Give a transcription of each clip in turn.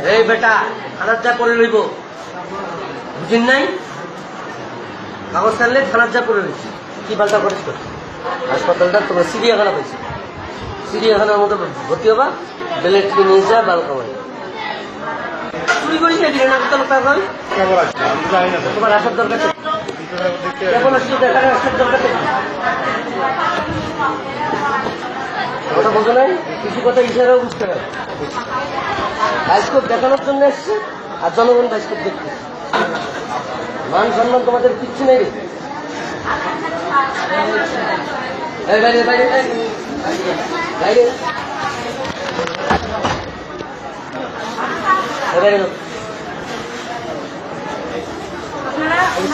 এই বেটা থানার যা করে লইব বুঝিন নাই কাগজ ছাড়লে থানার যা করে লইছি কি পাল্টা করিস তো হাসপাতালটা তোমার চিড়িয়াখানা পাইছি চিড়িয়াখানার মতো ভর্তি হবা বেলেট কিনে যা বাল কামাই চুরি করিস না কিনে না তোমার আসার দরকার কেবল আসলে দেখার আসার দরকার কথা বলতো নাই কিছু কথা ইশারাও বুঝতে পারে বাইস্কোপ দেখানোর জন্য এসছে আর জনগণ বাইস্কোপ দেখতে মান সম্মান তোমাদের কিচ্ছু নেই বাইরে বাইরে বাইরে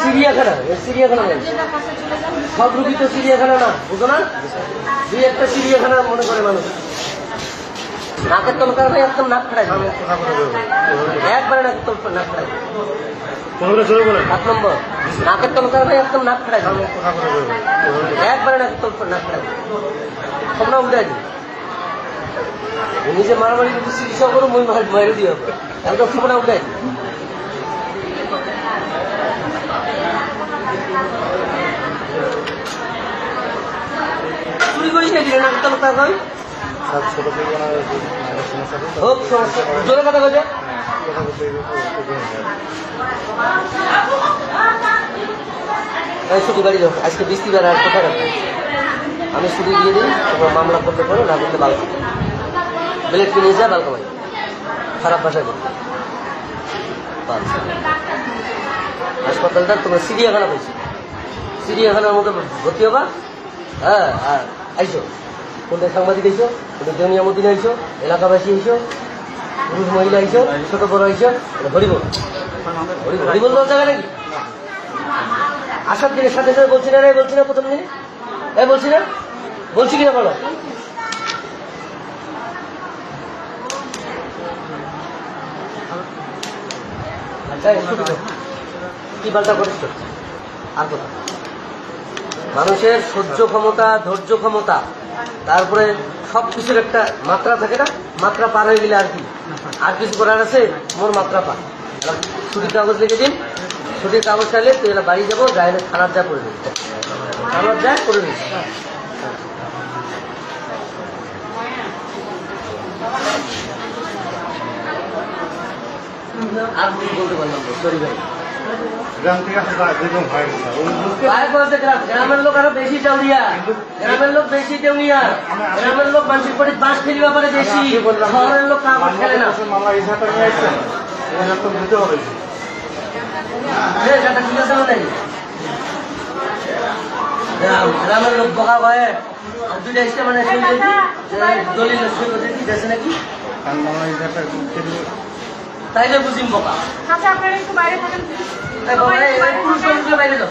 চিড়িয়াখানা চিড়িয়াখানা সব রুগী তো চিড়িয়াখানা না বুঝো না দুই একটা চিড়িয়াখানা মনে করে মানুষ নাকের তলকার ভাই একদম নাক ফেরাই একবারে নাক ফেরাই 7 নম্বর নাকের তলকার ভাই একদম নাক ফেরাই একবারে নাক ফেরাই তোমরা উঠে দিই নিজে মারামারি যদি চিকিৎসা করো মই মারি দিয়ে হবে একদম তোমরা উঠে দিই চুরি করিস না দিলে নাকের তলকার ভাই হোক সমস্যা জোরে কথা বলছে ছুটি বাড়ি যাও আজকে বৃষ্টিবার আর কোথায় রাখবো আমি ছুটি দিয়ে দিই তোমার মামলা করতে পারো না করতে বাল বেলেট কিনে যা বাল কামাই খারাপ ভাষা করতে হাসপাতালটা তোমার চিড়িয়াখানা পাইছি চিড়িয়াখানার মতো ভর্তি হবা হ্যাঁ আর আইসো কোনটা সাংবাদিক আইসো কোনটা দেউনিয়া মদিনা আইসো এলাকাবাসী আইসো পুরুষ মহিলা আইসো ছোট বড় আইসো হরিবল হরিবল দেওয়ার জায়গা নাকি আসার দিনের সাথে সাথে বলছি না রে বলছি না প্রথম দিনে বলছি না বলছি কিনা বলো কি পাল্টা করিস আর কথা মানুষের সহ্য ক্ষমতা ধৈর্য ক্ষমতা তারপরে সবকিছুর একটা মাত্রা থাকে না মাত্রা পার হয়ে গেলে আর কিছু করার আছে মোর মাত্রা পার ছুটির কাগজ লিখে দিন ছুটির কাগজ চাইলে তুই এলা বাড়ি যাবো গায়ে থানার যা করে দিবি থানার যা করে দিবি আর বলতে পারলাম সরি ভাই গ্রামের লোক আরো বেশি দেউলিয়া গ্রামের লোক বেশি দেউলিয়া গ্রামের লোক মানুষের পরে বাস ফেরি ব্যাপারে বেশি শহরের লোক কাগজ খেলে না গ্রামের লোক বকা ভয়ে দুইটা এসে মানে দলিল সই করতে দিতেছে নাকি তাইলে বুঝিম বকা আচ্ছা আপনারা একটু বাইরে থাকেন পুরুষ বাইরে যাও